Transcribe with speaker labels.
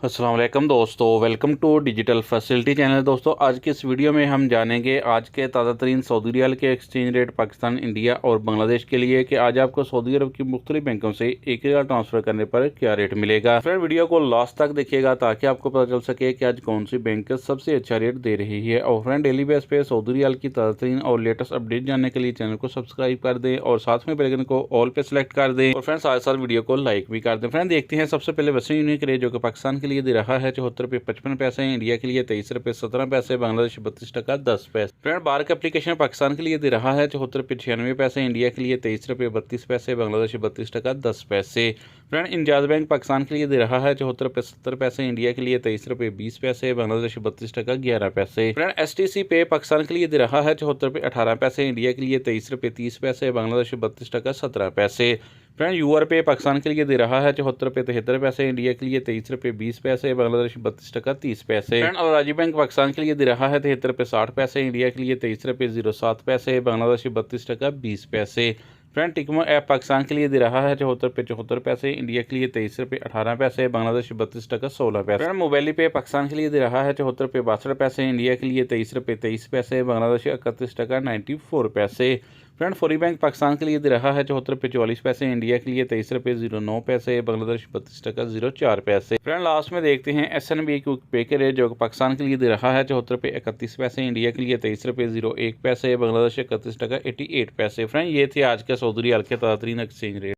Speaker 1: अस्सलाम वालेकुम दोस्तों, welcome to digital facility channel. दोस्तों, आज की इस वीडियो में हम जानेंगे आज के ताज़ा तरीन सऊदी रियाल के एक्सचेंज रेट पाकिस्तान, इंडिया और बांग्लादेश के लिए कि आज आपको सऊदी अरब की मुख्तलिफ बैंकों से एक रियाल ट्रांसफ़र करने पर क्या रेट मिलेगा। फ्रेंड, वीडियो को लास्ट तक देखिएगा ताकि आपको पता चल सके कि आज कौन सी बैंक सबसे अच्छा रेट दे रही है। और फ्रेंड, डेली बेस पे सऊदी रियाल की ताज़ा तरीन और लेटेस्ट अपडेट जानने के लिए चैनल को सब्सक्राइब कर दें और साथ में बेल आइकन को ऑल पे सेलेक्ट कर दें और फ्रेंड साथ साथ वीडियो को लाइक भी कर दें। फ्रेंड, देखते हैं सबसे पहले वेस्टर्न यूनियन के रेट जो कि पाकिस्तान के लिए दे रहा है 74 रुपये 55 पैसे, इंडिया के लिए 23 रुपये 17 पैसे, बांग्लादेश 32 टका 10 पैसे। फ्रेंड, बार का एप्लीकेशन पाकिस्तान के लिए दे रहा है 74 रुपये 96 पैसे, इंडिया के लिए 23 रुपये 32 पैसे, बांग्लादेश 32 टका 10 पैसे। फ्रेंड, इंजाज बैंक पाकिस्तान के लिए दे रहा है 74 रुपये 70 पैसे, इंडिया के लिए 23 रुपये 20 पैसे, बांग्लादेश 32 टका 11 पैसे। फ्रेंड, STC पे पाकिस्तान के लिए दे रहा है 74 रुपये 18 पैसे, इंडिया के लिए 23 रुपये 30 पैसे, बांग्लादेश 32 टका 17 पैसे। फ्रेंड, यूआर पे पाकिस्तान के लिए दे रहा है 74 रुपये 73 पैसे, इंडिया के लिए 23 रुपये 20 पैसे, बांग्लादेश 32 टका 30 पैसे। फ्रेंड, अल बैंक पाकिस्तान के लिए दे रहा है 73 रुपये 60 पैसे, इंडिया के लिए 23 रुपये 07 पैसे, बांग्लादेश 32 टका 20 पैसे। फ्रेंड, टिकमो ऐप पाकिस्तान के लिए दे रहा है 74 रुपये 74 पैसे, इंडिया के लिए 23 रुपये 18 पैसे, बांग्लादेश 32 टका 16 पैसे। फ्रेंड, मोबाइल पे पाकिस्तान के लिए दे रहा है 74 रुपये 62 पैसे, इंडिया के लिए 23 रुपये 23 पैसे, बांग्लादेश 31 टका 94 पैसे। फ्रेंड, फौरी बैंक पाकिस्तान के लिए दे रहा है 74 रुपये 44 पैसे, इंडिया के लिए 23 रुपये 09 पैसे, बांग्लादेश 32 टका 04 पैसे। फ्रेंड, लास्ट में देखते हैं SNB क्विक पे के रेट जो पाकिस्तान के लिए दे रहा है 74 रुपये 31 पैसे, इंडिया के लिए 23 रुपये 01 पैसे, बांग्लादेश 31 टका 88 पैसे। फ्रेंड, ये थे आज के सऊदी रियाल के ताज़ा तरीन एक्सचेंज रेट।